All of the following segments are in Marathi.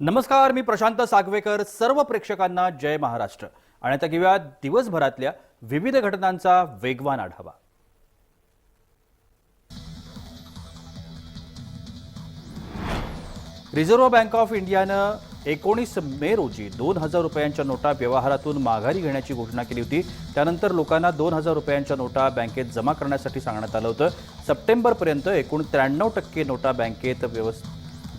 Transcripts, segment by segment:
नमस्कार, मी प्रशांत सागवेकर. सर्व प्रेक्षकांना जय महाराष्ट्र. आणि आता घेऊया दिवसभरातल्या विविध घटनांचा वेगवान आढावा. रिझर्व्ह बँक ऑफ इंडियानं 19 मे रोजी 2000 रुपयांच्या नोटा व्यवहारातून माघारी घेण्याची घोषणा केली होती. त्यानंतर लोकांना 2000 रुपयांच्या नोटा बँकेत जमा करण्यासाठी सांगण्यात आलं होतं. सप्टेंबरपर्यंत एकूण 93% नोटा बँकेत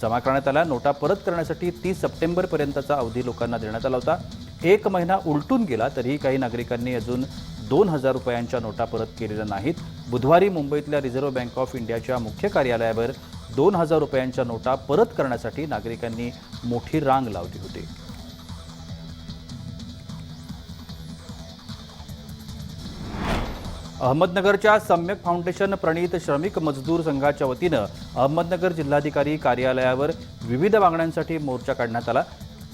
जमा करण्यात आल्या. नोटा परत करण्यासाठी 30 सप्टेंबरपर्यंतचा अवधी लोकांना देण्यात आला होता. एक महिना उलटून गेला तरीही काही नागरिकांनी अजून 2000 रुपयांच्या नोटा परत केलेल्या नाहीत. बुधवारी मुंबईतल्या रिझर्व्ह बँक ऑफ इंडियाच्या मुख्य कार्यालयावर 2000 रुपयांच्या नोटा परत करण्यासाठी नागरिकांनी मोठी रांग लावली होती. अहमदनगरच्या सम्यक फाउंडेशन प्रणीत श्रमिक मजदूर संघाच्या वतीनं अहमदनगर जिल्हाधिकारी कार्यालयावर विविध मागण्यांसाठी मोर्चा काढण्यात आला.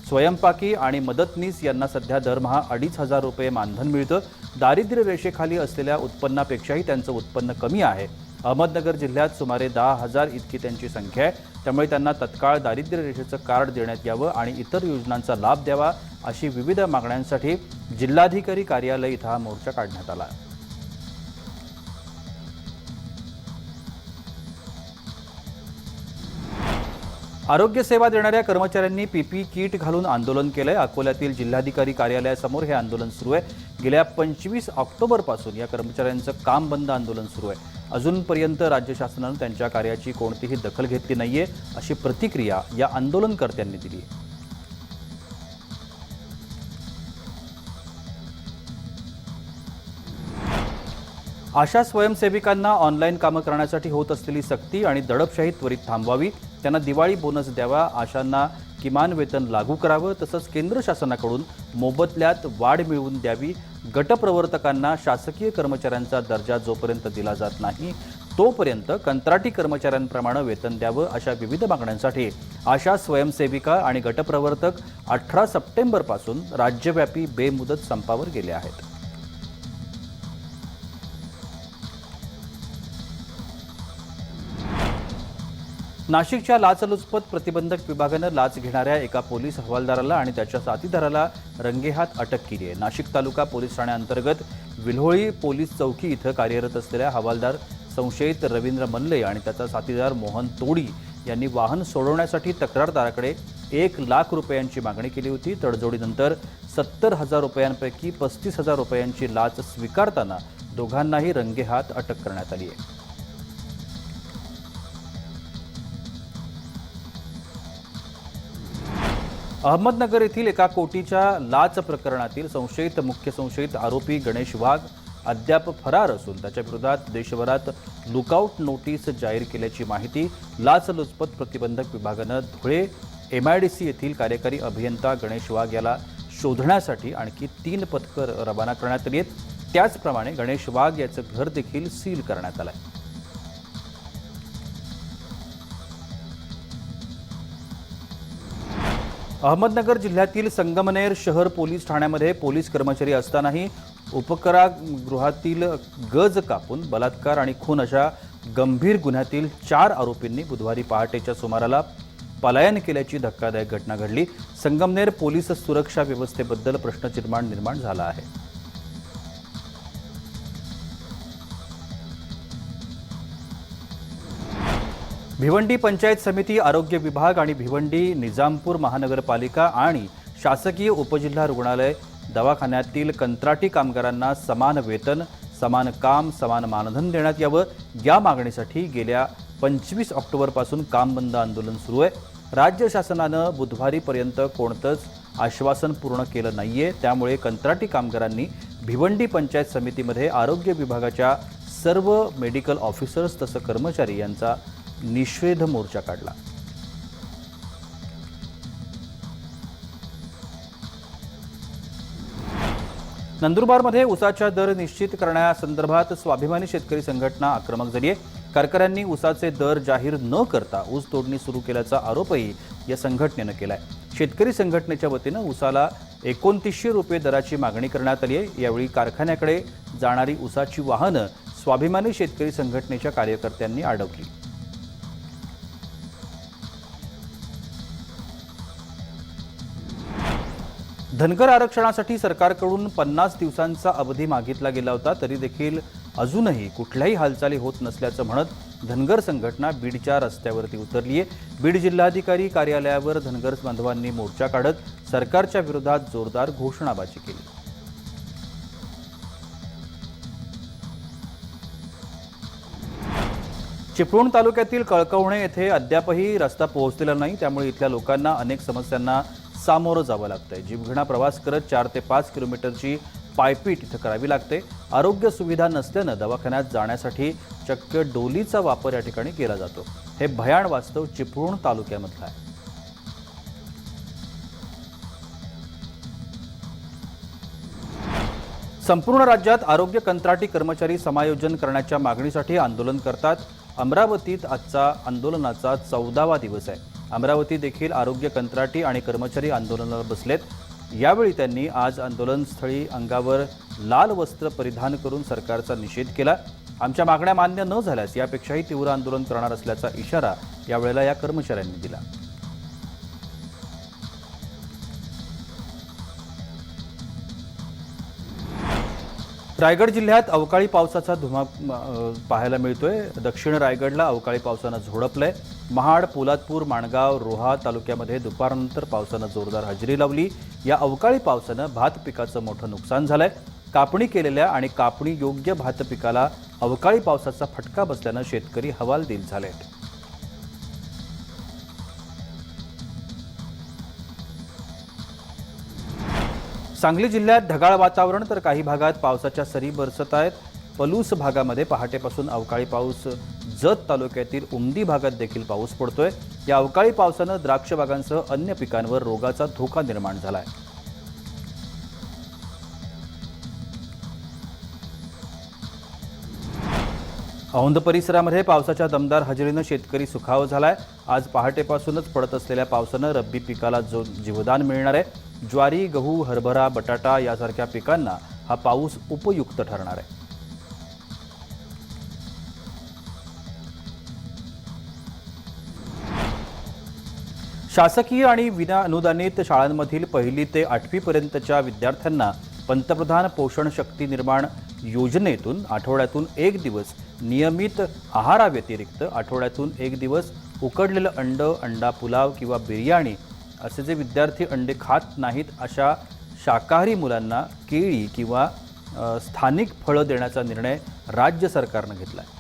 स्वयंपाकी आणि मदतनीस यांना सध्या दरमहा 2500 रुपये मानधन मिळतं. दारिद्र्य रेषेखाली असलेल्या उत्पन्नापेक्षाही त्यांचं उत्पन्न कमी आहे. अहमदनगर जिल्ह्यात सुमारे 10,000 इतकी त्यांची संख्या आहे. त्यामुळे त्यांना तत्काळ दारिद्र्य रेषेचं कार्ड देण्यात यावं आणि इतर योजनांचा लाभ द्यावा अशी विविध मागण्यांसाठी जिल्हाधिकारी कार्यालय इथं हा मोर्चा काढण्यात आला. आरोग्य सेवा देणाऱ्या कर्मचाऱ्यांनी पीपी किट घालून आंदोलन केलंय. अकोल्यातील जिल्हाधिकारी कार्यालयासमोर हे आंदोलन सुरू आहे. गेल्या 25 ऑक्टोबरपासून या कर्मचाऱ्यांचं काम बंद आंदोलन सुरू आहे. अजूनपर्यंत राज्य शासनानं त्यांच्या कार्याची कोणतीही दखल घेतली नाहीये अशी प्रतिक्रिया या आंदोलनकर्त्यांनी दिली. आशा स्वयंसेविकांना ऑनलाईन कामं करण्यासाठी होत असलेली सक्ती आणि दडपशाही त्वरित थांबवावी. त्यांना दिवाळी बोनस द्यावा. आशांना किमान वेतन लागू करावं. तसंच केंद्र शासनाकडून मोबदल्यात वाढ मिळवून द्यावी. गटप्रवर्तकांना शासकीय कर्मचाऱ्यांचा दर्जा जोपर्यंत दिला जात नाही तोपर्यंत कंत्राटी कर्मचाऱ्यांप्रमाणे वेतन द्यावं अशा विविध मागण्यांसाठी आशा स्वयंसेविका आणि गटप्रवर्तक 18 सप्टेंबरपासून राज्यव्यापी बेमुदत संपावर गेले आहेत. नाशिकच्या लाचलुचपत प्रतिबंधक विभागानं लाच घेणाऱ्या एका पोलीस हवालदाराला आणि त्याच्या साथीदाराला रंगेहात अटक केली आहे. नाशिक तालुका पोलीस ठाण्याअंतर्गत विल्होळी पोलीस चौकी इथं कार्यरत असलेल्या हवालदार संशयित रवींद्र मल्ले आणि त्याचा साथीदार मोहन तोडी यांनी वाहन सोडवण्यासाठी तक्रारदाराकडे 1 लाख रुपयांची मागणी केली होती. तडजोडीनंतर 70,000 रुपयांपैकी 35,000 रुपयांची लाच स्वीकारताना दोघांनाही रंगेहात अटक करण्यात आली आहे. अहमदनगर येथील एका कोटीच्या लाच प्रकरणातील संशयित मुख्य संशयित आरोपी गणेश वाघ अद्याप फरार असून त्याच्या विरोधात देशभरात लुकआउट नोटीस जाहीर केल्याची माहिती लाचलुचपत प्रतिबंधक विभागानं धुळे MIDC येथील कार्यकारी अभियंता गणेश वाघ याला शोधण्यासाठी आणखी 3 पथकं रवाना करण्यात आली आहेत. त्याचप्रमाणे गणेश वाघ याचं घर देखील सील करण्यात आलं आहे. अहमदनगर जिल्ह्यातील संगमनेर शहर पोलीस ठाण्यामध्ये पोलीस कर्मचारी असतानाही उपकारागृहातील गज कापून बलात्कार आणि खून अशा गंभीर गुन्ह्यातील 4 आरोपींनी बुधवारी पहाटेच्या सुमाराला पलायन केल्याची धक्कादायक घटना घडली. संगमनेर पोलीस सुरक्षा व्यवस्थेबद्दल प्रश्न निर्माण झाला आहे. भिवंडी पंचायत समिती, आरोग्य विभाग आणि भिवंडी निजामपूर महानगरपालिका आणि शासकीय उपजिल्हा रुग्णालय दवाखान्यातील कंत्राटी कामगारांना समान वेतन, समान काम, समान मानधन देण्यात यावं या मागणीसाठी गेल्या 25 ऑक्टोबरपासून काम बंद आंदोलन सुरू आहे. राज्य शासनानं बुधवारीपर्यंत कोणतंच आश्वासन पूर्ण केलं नाहीये. त्यामुळे कंत्राटी कामगारांनी भिवंडी पंचायत समितीमध्ये आरोग्य विभागाच्या सर्व मेडिकल ऑफिसर्स तसं कर्मचारी यांचा निषेध मोर्चा काढला. नंदुरबारमध्ये ऊसाच्या दर निश्चित करण्यासंदर्भात स्वाभिमानी शेतकरी संघटना आक्रमक झाली आहे. कारखान्यांनी ऊसाचे दर जाहीर न करता ऊस तोडणी सुरू केल्याचा आरोपही या संघटनेनं केलाय. शेतकरी संघटनेच्या वतीनं ऊसाला 2900 रुपये दराची मागणी करण्यात आली आहे. यावेळी कारखान्याकडे जाणारी ऊसाची वाहनं स्वाभिमानी शेतकरी संघटनेच्या कार्यकर्त्यांनी अडवली. धनगर आरक्षणासाठी सरकारकडून 50 दिवसांचा अवधी मागितला गेला होता, तरी देखील अजूनही कुठल्याही हालचाली होत नसल्याचं म्हणत धनगर संघटना बीडच्या रस्त्यावरती उतरली आहे। बीड जिल्हाधिकारी कार्यालयावर धनगर बांधवांनी मोर्चा काढत सरकारच्या विरोधात जोरदार घोषणाबाजी केली। चिपळूण तालुक्यातील कळकवणे येथे अद्यापही रस्ता पोहोचलेला नाही, त्यामुळे इथल्या लोकांना अनेक समस्यांना सामोरं जावं लागतंय। जीवघेणा प्रवास करत 4 ते 5 किलोमीटरची पायपीट इथं करावी लागते। आरोग्य सुविधा नसल्यानं दवाखान्यात जाण्यासाठी चक्क डोलीचा वापर या ठिकाणी केला जातो। हे भयाण वास्तव चिपळूण तालुक्यामधलं आहे। संपूर्ण राज्यात आरोग्य कंत्राटी कर्मचारी समायोजन करण्याच्या मागणीसाठी आंदोलन करतात। अमरावतीत आजचा आंदोलनाचा 14वा दिवस आहे। अमरावती देखील आरोग्य कंत्राटी आणि कर्मचारी आंदोलनाला बसलेत। यावेळी त्यांनी आज आंदोलनस्थळी अंगावर लाल वस्त्र परिधान करून सरकारचा निषेध केला। आमच्या मागण्या मान्य न झाल्यास यापेक्षाही तीव्र आंदोलन करणार असल्याचा इशारा यावेळेला या कर्मचाऱ्यांनी दिला। रायगड जिल्ह्यात अवकाळी पावसाचा धुमाकूळ पाहायला मिळतोय। दक्षिण रायगडला अवकाळी पावसानं झोडपलंय। महाड, पोलादपूर, माणगाव, रोहा तालुक्यामध्ये दुपारनंतर पावसानं जोरदार हजेरी लावली। या अवकाळी पावसानं भात पिकाचं मोठं नुकसान झालंय। कापणी केलेल्या आणि कापणी योग्य भात पिकाला अवकाळी पावसाचा फटका बसल्यानं शेतकरी हवालदिल झालेत। सांगली जिल्ह्यात ढगाळ वातावरण, तर काही भागात पावसाच्या सरी बरसत आहेत। पलूस भागामध्ये पहाटेपासून अवकाळी पाऊस, जत तालुक्यातील उमदी भागात देखील पाऊस पडतोय। या अवकाळी पावसानं द्राक्ष बागांसह अन्य पिकांवर रोगाचा धोका निर्माण झालाय। औंध परिसरामध्ये पावसाच्या दमदार हजेरीनं शेतकरी सुखावह झालाय। आज पहाटेपासूनच पडत असलेल्या पावसानं रब्बी पिकाला जीवदान मिळणार आहे। ज्वारी, गहू, हरभरा, बटाटा यासारख्या पिकांना हा पाऊस उपयुक्त ठरणार आहे। शासकीय आणि विना अनुदानित शाळांमधील 1ली ते 8वी पर्यंतच्या विद्यार्थ्यांना पंतप्रधान पोषण शक्ती निर्माण योजनेतून आठवड्यातून 1 दिवस नियमित आहाराव्यतिरिक्त आठवड्यातून 1 दिवस उकडलेलं अंड, अंडा पुलाव किंवा बिर्याणी असे जे विद्यार्थी अंडे खात नाहीत अशा शाकाहारी मुलांना केळी किंवा स्थानिक फळं देण्याचा निर्णय राज्य सरकारनं घेतला आहे।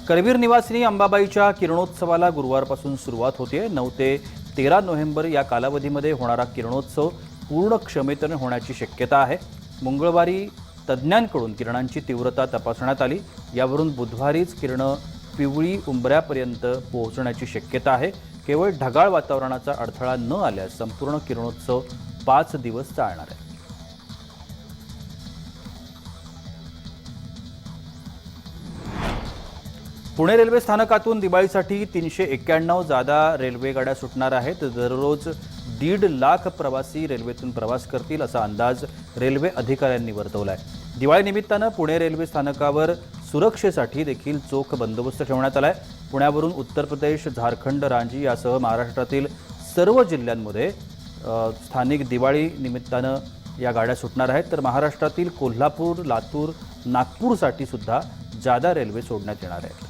करवीर निवासिनी अंबाबाईच्या किरणोत्सवाला गुरुवारपासून सुरुवात होते। 9 ते 13 नोव्हेंबर या कालावधीमध्ये होणारा किरणोत्सव पूर्ण क्षमतेने होण्याची शक्यता आहे। मंगळवारी तज्ज्ञांकडून किरणांची तीव्रता तपासण्यात आली। यावरून बुधवारीच किरणं पिवळी उंबऱ्यापर्यंत पोहोचण्याची शक्यता आहे। केवळ ढगाळ वातावरणाचा अडथळा न आल्यास संपूर्ण किरणोत्सव 5 दिवस चालणार आहे। पुणे रेल्वे स्थानकातून दिवाळीसाठी 391 जादा रेल्वे गाड्या सुटणार आहेत। दररोज 1.5 लाख प्रवासी रेल्वेतून प्रवास करतील असा अंदाज रेल्वे अधिकाऱ्यांनी वर्तवला आहे। दिवाळी निमित्तानं पुणे रेल्वे स्थानकावर सुरक्षेसाठी देखील चोख बंदोबस्त ठेवण्यात आला आहे। पुण्यावरून उत्तर प्रदेश, झारखंड, रांची यासह महाराष्ट्रातील सर्व जिल्ह्यांमध्ये स्थानिक दिवाळी निमित्तानं या गाड्या सुटणार आहेत। तर महाराष्ट्रातील कोल्हापूर, लातूर, नागपूरसाठी सुद्धा जादा रेल्वे सोडण्यात येणार आहेत।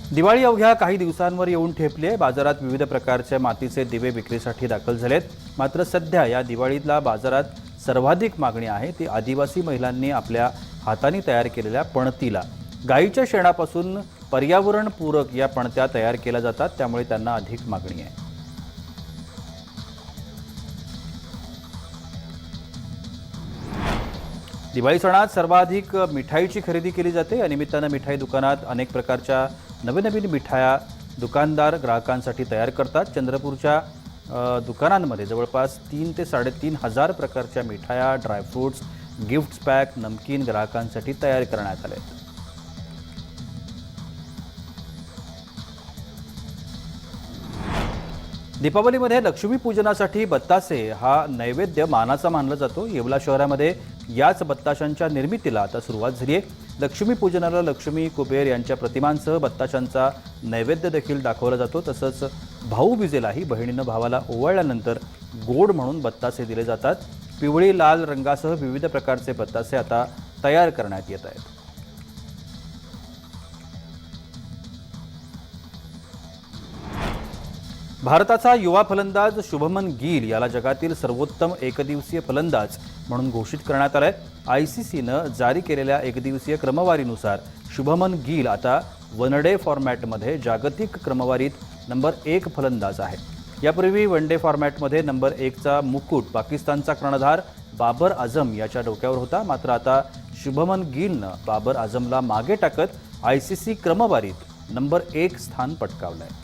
दिवाळी अवघ्या काही दिवसांवर येऊन ठेपली आहे। बाजारात विविध प्रकारचे मातीचे दिवे विक्रीसाठी दाखल झालेत। मात्र सध्या या दिवाळीला बाजारात सर्वाधिक मागणी आहे ती आदिवासी महिलांनी आपल्या हातांनी तयार केलेल्या पणतीला। गायीच्या शेणापासून पर्यावरणपूरक या पणत्या तयार केल्या जातात, त्यामुळे त्यांना अधिक मागणी आहे। दिवाळी सणात सर्वाधिक मिठाईची खरेदी केली जाते। या निमित्तानं मिठाई दुकानात अनेक प्रकारच्या नवीन मिठाया दुकानदार ग्राहकांसाठी तयार करतात। चंद्रपूरच्या दुकानांमध्ये जवळपास 3 ते 3.5 हजार प्रकारच्या मिठाया, ड्रायफ्रूट्स, गिफ्ट पॅक, नमकीन ग्राहकांसाठी तयार करण्यात आले आहेत। दीपावलीमध्ये लक्ष्मीपूजनासाठी बत्तासे हा नैवेद्य मानाचा मानला जातो। येवला शहरामध्ये याच बत्ताशांच्या निर्मितीला आता सुरुवात झाली आहे। लक्ष्मीपूजनाला लक्ष्मी, कुबेर यांच्या प्रतिमांसह बत्ताशांचा नैवेद्य देखील दाखवला जातो। तसंच भाऊबीजेलाही बहिणीनं भावाला ओवाळल्यानंतर गोड म्हणून बत्तासे दिले जातात। पिवळी लाल रंगासह विविध प्रकारचे बत्तासे आता तयार करण्यात येत आहेत। भारताचा युवा फलंदाज शुभमन गिल याला जगातील सर्वोत्तम एकदिवसीय फलंदाज म्हणून घोषित करण्यात आलंय। आयसीसीनं जारी केलेल्या एकदिवसीय क्रमवारीनुसार शुभमन गिल आता वन डे फॉर्मॅटमध्ये जागतिक क्रमवारीत नंबर 1 फलंदाज आहे। यापूर्वी वन डे फॉर्मॅटमध्ये नंबर 1चा मुकुट पाकिस्तानचा कर्णधार बाबर आझम याच्या डोक्यावर होता। मात्र आता शुभमन गिलनं बाबर आझमला मागे टाकत आयसीसी क्रमवारीत नंबर 1 स्थान पटकावलंय।